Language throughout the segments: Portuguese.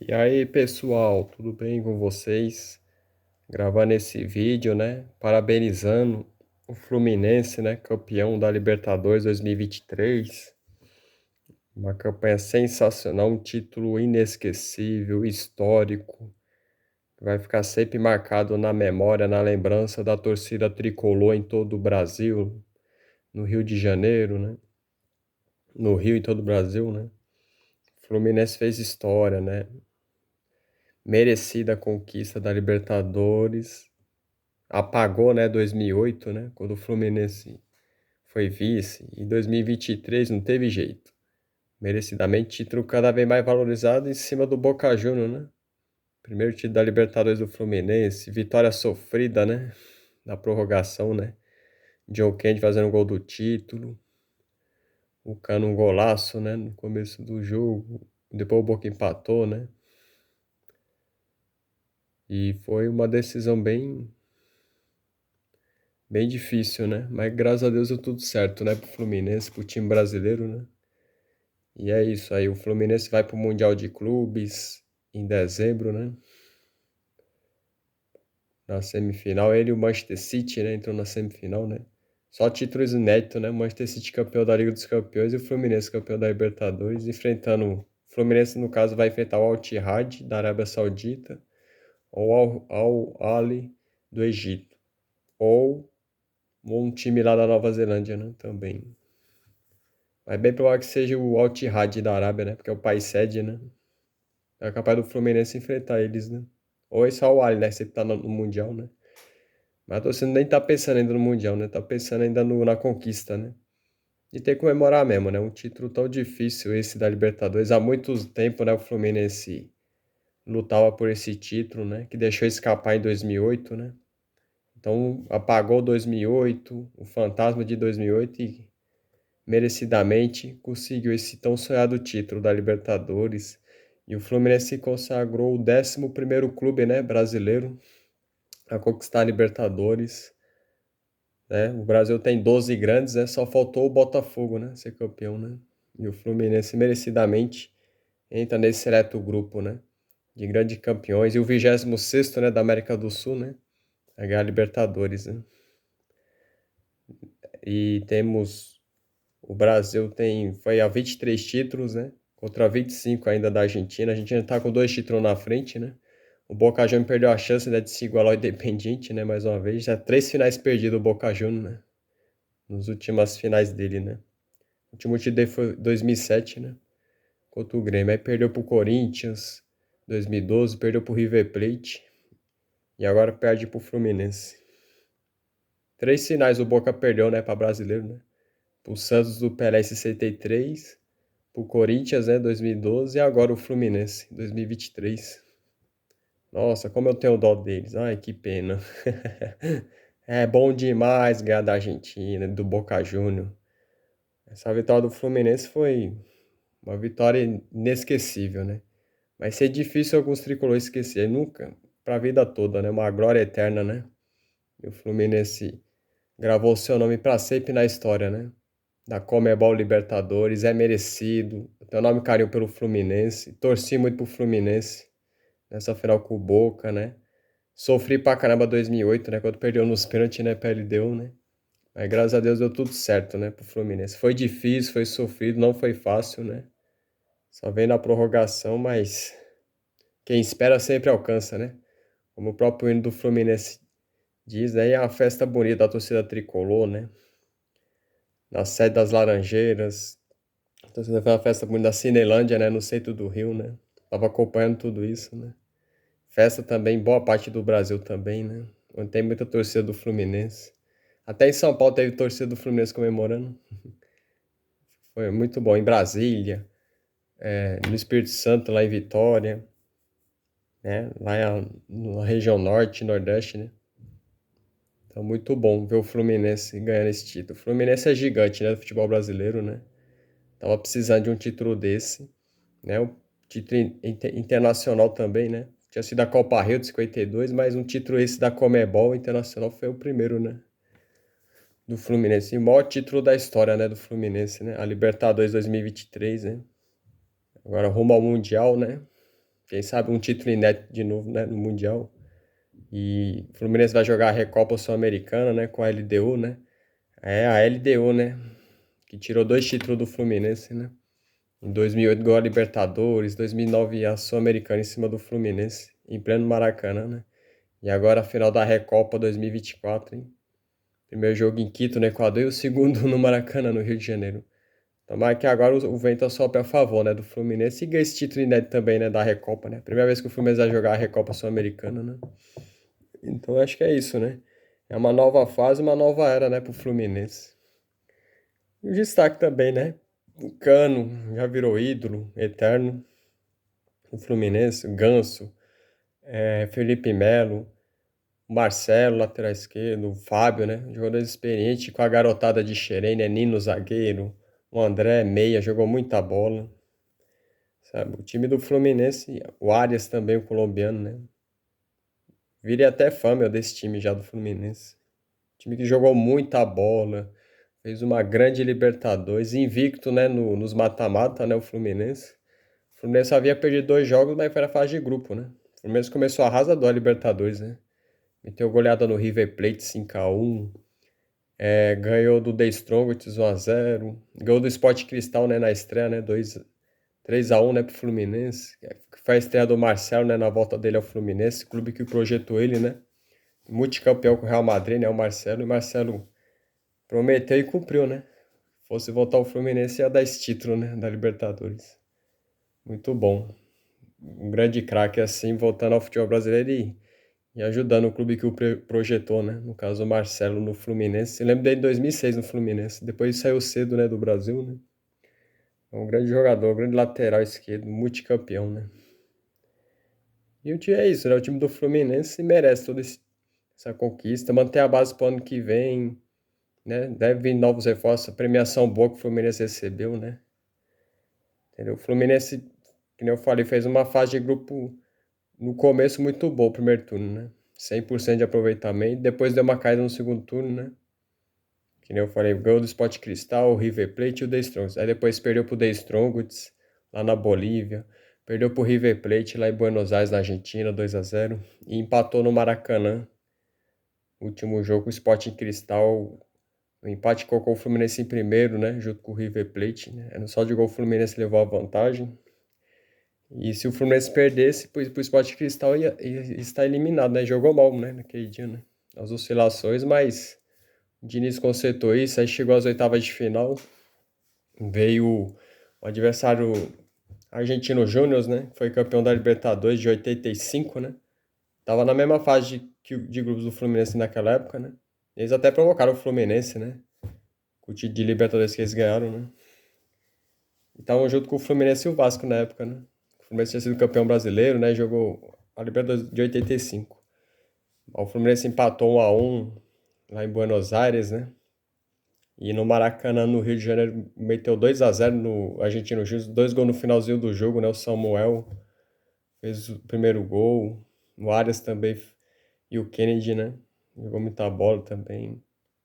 E aí, pessoal, tudo bem com vocês? Gravando esse vídeo, né? Parabenizando o Fluminense, né? Campeão da Libertadores 2023. Uma campanha sensacional, um título inesquecível, histórico, que vai ficar sempre marcado na memória, na lembrança da torcida tricolor em todo o Brasil, no Rio de Janeiro, né? No Rio e todo o Brasil, né? O Fluminense fez história, né? Merecida conquista da Libertadores. Apagou, né, 2008, né, quando o Fluminense foi vice. Em 2023 não teve jeito. Merecidamente, título cada vez mais valorizado em cima do Boca Juniors, né? Primeiro título da Libertadores do Fluminense, vitória sofrida, né, na prorrogação, né? John Kennedy fazendo gol do título, o Cano um golaço, né, no começo do jogo. Depois o Boca empatou, né? E foi uma decisão bem difícil, né? Mas graças a Deus deu tudo certo, né? Pro Fluminense, pro time brasileiro, né? E é isso aí. O Fluminense vai pro Mundial de Clubes em dezembro, né? Na semifinal. Ele e o Manchester City, né? Entrou na semifinal, né? Só títulos inéditos, né? O Manchester City campeão da Liga dos Campeões e o Fluminense campeão da Libertadores. Enfrentando. O Fluminense, no caso, vai enfrentar o Al-Ittihad da Arábia Saudita ou Al-Ahly do Egito. Ou um time lá da Nova Zelândia, né? Também. Mas bem provável que seja o Al-Ittihad da Arábia, né? Porque é o país sede, né? É capaz do Fluminense enfrentar eles, né? Ou esse Al-Ahly, né? Sempre tá no Mundial, né? Mas a torcida nem tá pensando ainda no Mundial, né? Tá pensando ainda na conquista, né? E tem que comemorar mesmo, né? Um título tão difícil esse da Libertadores. Há muito tempo, né? O Fluminense lutava por esse título, né? Que deixou escapar em 2008, né? Então apagou 2008, o fantasma de 2008 e merecidamente conseguiu esse tão sonhado título da Libertadores. E o Fluminense se consagrou o 11º clube, né, brasileiro a conquistar a Libertadores, né? O Brasil tem 12 grandes, né? Só faltou o Botafogo, né, ser campeão, né? E o Fluminense merecidamente entra nesse seleto grupo, né, de grandes campeões e o 26º, né, da América do Sul, né, a ganhar a Libertadores, né? E temos o Brasil foi a 23 títulos, né? Contra 25 ainda da Argentina. A Argentina tá com 2 títulos na frente, né? O Boca Juniors perdeu a chance, né, de se igualar ao Independiente, né? Mais uma vez. Já 3 finais perdidas o Boca Juniors, né? Nas últimas finais dele, né? O último título dele foi 2007, né? Contra o Grêmio. Aí perdeu pro Corinthians, 2012. Perdeu pro River Plate. E agora perde pro Fluminense. 3 finais o Boca perdeu, né? Pra brasileiro, né? Pro Santos do Pelé em 63, pro Corinthians, né, 2012, e agora o Fluminense, 2023. Nossa, como eu tenho dó deles. Ai, que pena. É bom demais ganhar da Argentina, do Boca Juniors. Essa vitória do Fluminense foi uma vitória inesquecível, né? Vai ser difícil alguns tricolores esquecer, nunca, pra vida toda, né? Uma glória eterna, né? E o Fluminense gravou seu nome pra sempre na história, né? Da Comebol Libertadores, é merecido. Eu tenho nome e carinho pelo Fluminense, torci muito pro Fluminense nessa final com o Boca, né? Sofri pra caramba 2008, né? Quando perdeu nos pênaltis, né? Perdeu, né? Mas graças a Deus deu tudo certo, né? Pro Fluminense. Foi difícil, foi sofrido, não foi fácil, né? Só veio na prorrogação, mas quem espera sempre alcança, né? Como o próprio hino do Fluminense diz, né? E é uma festa bonita da torcida tricolor, né? Na sede das Laranjeiras. Então, você foi uma festa bonita da Cinelândia, né? No centro do Rio, né? Tava acompanhando tudo isso, né? Festa também, boa parte do Brasil também, né? Onde tem muita torcida do Fluminense. Até em São Paulo teve torcida do Fluminense comemorando. Foi muito bom. Em Brasília, no Espírito Santo, lá em Vitória, né? Lá na região norte, nordeste, né? Então, muito bom ver o Fluminense ganhando esse título. O Fluminense é gigante, né? Do futebol brasileiro, né? Tava precisando de um título desse, né? O título internacional também, né? Tinha sido a Copa Rio de 52, mas um título esse da Comebol Internacional foi o primeiro, né? Do Fluminense. E o maior título da história, né? Do Fluminense, né? A Libertadores 2023, né? Agora rumo ao Mundial, né? quem sabe um título inédito de novo, né, no Mundial. E o Fluminense vai jogar a Recopa Sul-Americana, né, com a LDU, né? É a LDU, né? Que tirou 2 títulos do Fluminense, né? Em 2008 ganhou a Libertadores, 2009 a Sul-Americana em cima do Fluminense, em pleno Maracanã, né? E agora a final da Recopa 2024, hein? Primeiro jogo em Quito, no Equador, e o segundo no Maracanã, no Rio de Janeiro. Tomara que agora o vento sopre a favor, né, do Fluminense e ganha esse título inédito também, né, da Recopa, né? Primeira vez que o Fluminense vai jogar a Recopa Sul-Americana, né? Então acho que é isso, né? É uma nova fase, uma nova era, né, pro Fluminense. E o destaque também, né? O Cano já virou ídolo eterno do Fluminense, o Ganso, Felipe Melo, o Marcelo, lateral esquerdo, o Fábio, né? Jogadores experientes com a garotada de Xerém, né? Nino, zagueiro, o André, meia, jogou muita bola, sabe? O time do Fluminense, o Arias também, o colombiano, né? Virei até fã, meu, desse time já do Fluminense. Time que jogou muita bola, fez uma grande Libertadores, invicto, né, nos mata-mata, né, o Fluminense. O Fluminense só havia perdido 2 jogos, mas foi na fase de grupo, né? O Fluminense começou arrasador a Libertadores, né? Meteu goleada no River Plate 5-1, ganhou do The Strongest 1-0, ganhou do Sport Cristal, né, na estreia, né, 3-1, né, pro Fluminense. Que foi a estreia do Marcelo, né, na volta dele ao Fluminense, clube que projetou ele, né? Multicampeão com o Real Madrid, né, o Marcelo, e o Marcelo prometeu e cumpriu, né? Fosse voltar ao Fluminense ia dar esse título, né, da Libertadores. Muito bom. Um grande craque assim, voltando ao futebol brasileiro e ajudando o clube que o projetou, né? No caso, o Marcelo no Fluminense. Eu lembro dele em 2006 no Fluminense. Depois saiu cedo, né, do Brasil, né? É um grande jogador, um grande lateral esquerdo, multicampeão, né? E o time é isso, né? O time do Fluminense merece toda essa conquista, manter a base para o ano que vem, né? Deve vir novos reforços, a premiação boa que o Fluminense recebeu, né? Entendeu? O Fluminense, que nem eu falei, fez uma fase de grupo no começo muito boa, o primeiro turno, né? 100% de aproveitamento, depois deu uma caída no segundo turno, né? Que nem eu falei, ganhou do Sport Cristal, o River Plate e o The Strongest. Aí depois perdeu pro The Strongest, lá na Bolívia. Perdeu pro River Plate, lá em Buenos Aires, na Argentina, 2-0. E empatou no Maracanã. Último jogo, o Sporting Cristal. O empate colocou o Fluminense em primeiro, né? Junto com o River Plate, né? No saldo de gol, o Fluminense levou a vantagem. E se o Fluminense perdesse pro Sport Cristal, ia estar eliminado, né? Jogou mal, né? Naquele dia, né? As oscilações, mas o Diniz consertou isso. Aí chegou às oitavas de final. Veio o adversário Argentino Júnior, né? Foi campeão da Libertadores de 85, né? Tava na mesma fase de grupos do Fluminense naquela época, né? Eles até provocaram o Fluminense, né? Com o título de Libertadores que eles ganharam, né? E estavam junto com o Fluminense e o Vasco na época, né? O Fluminense tinha sido campeão brasileiro, né? Jogou a Libertadores de 85. O Fluminense empatou 1-1 lá em Buenos Aires, né? E no Maracanã, no Rio de Janeiro, meteu 2-0 no Argentino Júnior, 2 gols no finalzinho do jogo, né? O Samuel fez o primeiro gol, o Arias também e o Kennedy, né? Jogou muita bola também.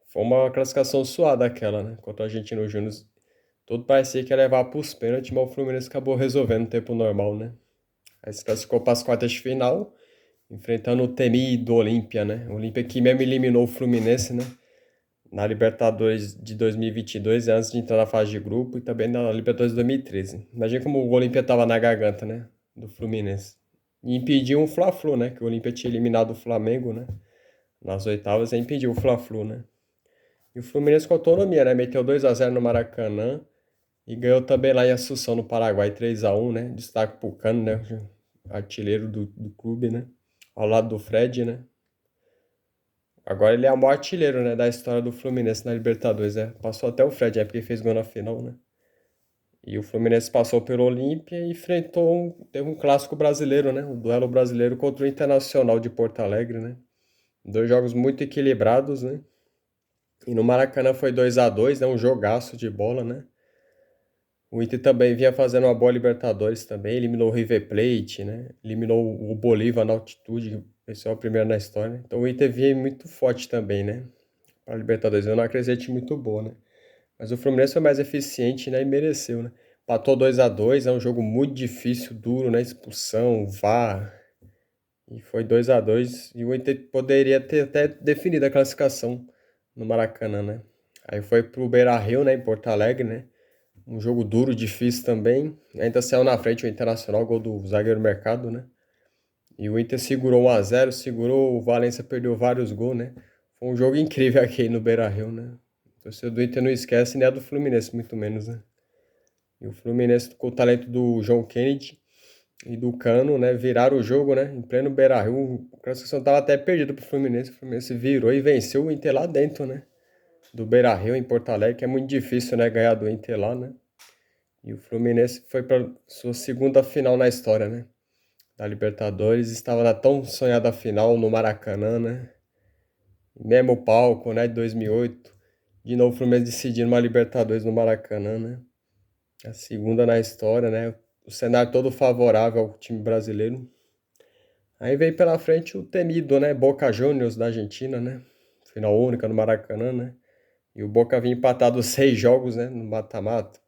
Foi uma classificação suada aquela, né? Contra o Argentino Júnior. Tudo parecia que ia levar para os pênaltis, mas o Fluminense acabou resolvendo no tempo normal, né? Aí se classificou para as quartas de final, enfrentando o temido Olímpia, né? O Olímpia que mesmo eliminou o Fluminense, né? Na Libertadores de 2022, antes de entrar na fase de grupo, e também na Libertadores de 2013. Imagina como o Olímpia estava na garganta, né? Do Fluminense. E impediu um Fla-Flu, né? Que o Olímpia tinha eliminado o Flamengo, né? Nas oitavas, e impediu o Fla-Flu, né? E o Fluminense com autonomia, né? Meteu 2-0 no Maracanã e ganhou também lá em Assunção, no Paraguai, 3-1, né? Destaque pro Cano, né? Artilheiro do clube, né? Ao lado do Fred, né? Agora ele é o maior artilheiro, né, da história do Fluminense na Libertadores, né? Passou até o Fred, porque fez gol na final, né? E o Fluminense passou pelo Olímpia e teve um clássico brasileiro, né? Um duelo brasileiro contra o Internacional de Porto Alegre, né? 2 jogos muito equilibrados, né? E no Maracanã foi 2-2, né? Um jogaço de bola, né? O Inter também vinha fazendo uma boa Libertadores também, eliminou o River Plate, né? Eliminou o Bolívar na altitude, esse é o primeiro na história, né? Então o Inter vinha muito forte também, né? Para a Libertadores, é uma crescente muito boa, né? Mas o Fluminense foi mais eficiente, né? E mereceu, né? empatou 2-2, é um jogo muito difícil, duro, né? Expulsão, VAR, e foi 2-2 e o Inter poderia ter até definido a classificação no Maracanã, né? Aí foi pro Beira-Rio, né, em Porto Alegre, né? Um jogo duro, difícil também. Ainda saiu na frente o Internacional, gol do zagueiro Mercado, né? E o Inter segurou 1-0, segurou, o Valencia perdeu vários gols, né? Foi um jogo incrível aqui no Beira-Rio, né? O torcedor do Inter não esquece, nem a do Fluminense, muito menos, né? E o Fluminense, com o talento do João Kennedy e do Cano, né? Viraram o jogo, né? Em pleno Beira-Rio. A classificação tava até perdida pro Fluminense. O Fluminense virou e venceu o Inter lá dentro, né? Do Beira-Rio, em Porto Alegre, que é muito difícil, né? Ganhar do Inter lá, né? E o Fluminense foi para sua segunda final na história, né? Da Libertadores. Estava na tão sonhada final no Maracanã, né? Mesmo palco, né? De 2008. De novo o Fluminense decidindo uma Libertadores no Maracanã, né? A segunda na história, né? O cenário todo favorável ao time brasileiro. Aí veio pela frente o temido, né? Boca Juniors da Argentina, né? Final única no Maracanã, né? E o Boca vinha empatado 6 jogos, né? No mata-mata.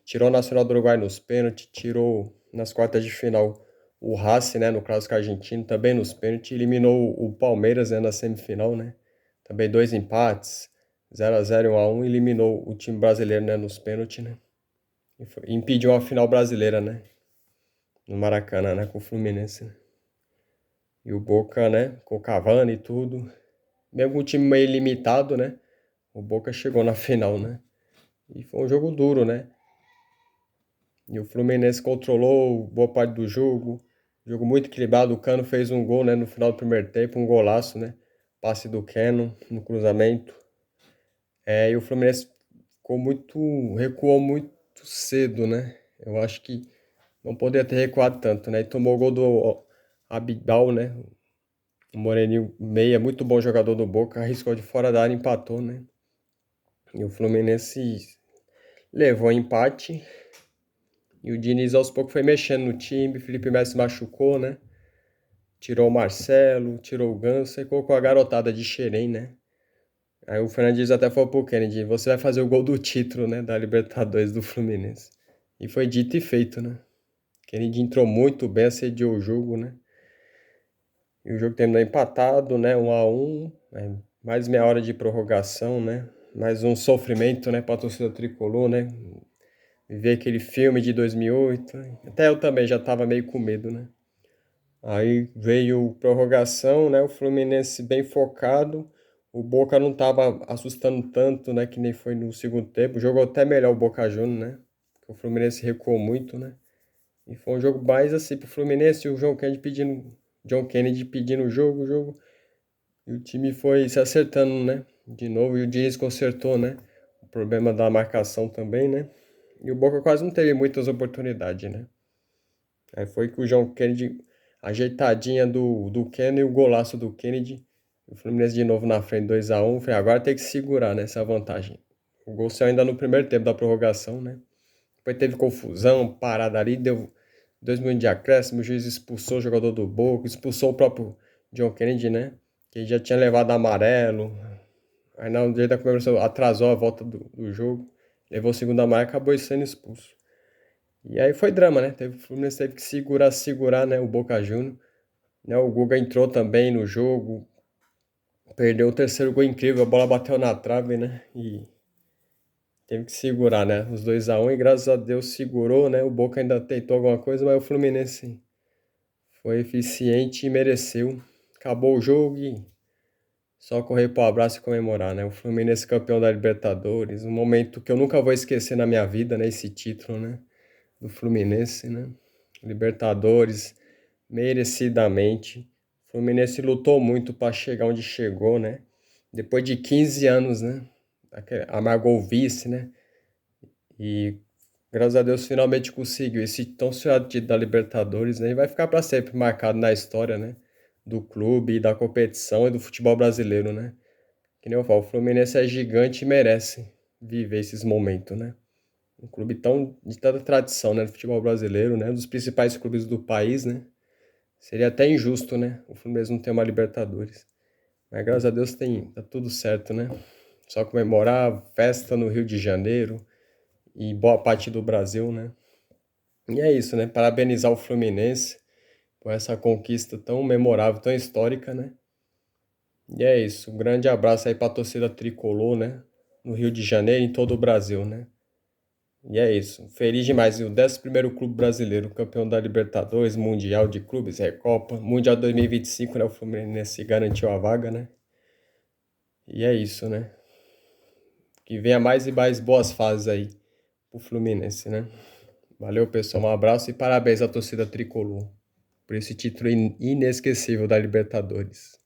Tirou o Nacional do Uruguai nos pênaltis, tirou nas quartas de final o Racing, né? No clássico argentino, também nos pênaltis. Eliminou o Palmeiras, né? Na semifinal, né? Também 2 empates, 0-0 e 1-1. Eliminou o time brasileiro, né? Nos pênaltis, né? Impediu a final brasileira, né? No Maracanã, né? Com o Fluminense, né? E o Boca, né? Com o Cavani e tudo. Mesmo com o time meio limitado, né? O Boca chegou na final, né? E foi um jogo duro, né? E o Fluminense controlou boa parte do jogo. Jogo muito equilibrado. O Cano fez um gol, né? No final do primeiro tempo, um golaço, né? Passe do Keno no cruzamento. E o Fluminense recuou muito cedo, né? Eu acho que não poderia ter recuado tanto, né? E tomou o gol do Abidal, né? O Moreninho meia, muito bom jogador do Boca, arriscou de fora da área e empatou, né? E o Fluminense levou empate. E o Diniz aos poucos foi mexendo no time. Felipe Melo se machucou, né? Tirou o Marcelo, tirou o Ganso e colocou a garotada de Xerém, né? Aí o Fernandes até falou pro Kennedy: você vai fazer o gol do título, né? Da Libertadores do Fluminense. E foi dito e feito, né? Kennedy entrou muito bem, assediou o jogo, né? E o jogo terminou empatado, né? 1-1. Né? Mais meia hora de prorrogação, né? Mais um sofrimento, né? Pra torcida tricolor, né? Ver aquele filme de 2008. Até eu também já tava meio com medo, né? Aí veio prorrogação, né? O Fluminense bem focado. O Boca não tava assustando tanto, né? Que nem foi no segundo tempo. Jogou até melhor o Boca Juniors, né? Porque o Fluminense recuou muito, né? E foi um jogo mais assim pro Fluminense. E o John Kennedy pedindo o jogo. E o time foi se acertando, né? De novo. E o Diniz consertou, né? O problema da marcação também, né? E o Boca quase não teve muitas oportunidades, né? Aí foi que o John Kennedy, ajeitadinha do Kennedy, o golaço do Kennedy. O Fluminense de novo na frente, 2-1. Falei, agora tem que segurar nessa vantagem. O gol saiu ainda no primeiro tempo da prorrogação, né? Depois teve confusão, parada ali, deu 2 minutos de acréscimo, o juiz expulsou o jogador do Boca, expulsou o próprio John Kennedy, né? Que já tinha levado amarelo. Aí no dia da comemoração atrasou a volta do jogo. Levou o segundo amarelo e acabou sendo expulso. E aí foi drama, né? O Fluminense teve que segurar, né? O Boca Juniors. Né? O Guga entrou também no jogo. Perdeu o terceiro gol incrível. A bola bateu na trave, né? E teve que segurar, né? Os 2-1 e graças a Deus segurou, né? O Boca ainda tentou alguma coisa, mas o Fluminense foi eficiente e mereceu. Acabou o jogo e só correr pro abraço e comemorar, né? O Fluminense campeão da Libertadores. Um momento que eu nunca vou esquecer na minha vida, né? Esse título, né? Do Fluminense, né? Libertadores, merecidamente. O Fluminense lutou muito para chegar onde chegou, né? Depois de 15 anos, né? Amargou o vice, né? E graças a Deus finalmente conseguiu esse tão sonhado título da Libertadores, né? E vai ficar para sempre marcado na história, né? Do clube, da competição e do futebol brasileiro, né? Que nem eu falo, o Fluminense é gigante e merece viver esses momentos, né? Um clube de tanta tradição, né, no futebol brasileiro, né, um dos principais clubes do país, né, seria até injusto, né, o Fluminense não ter uma Libertadores, mas graças a Deus tá tudo certo, né, só comemorar, festa no Rio de Janeiro e boa parte do Brasil, né, E é isso, né? Parabenizar o Fluminense por essa conquista tão memorável, tão histórica, né? E é isso. Um grande abraço aí pra torcida tricolor, né? No Rio de Janeiro e em todo o Brasil, né? E é isso. Feliz demais. E o 11º clube brasileiro, campeão da Libertadores, Mundial de Clubes, Recopa, Mundial 2025, né? O Fluminense garantiu a vaga, né? E é isso, né? Que venha mais e mais boas fases aí pro Fluminense, né? Valeu, pessoal. Um abraço e parabéns à torcida tricolor por esse título inesquecível da Libertadores.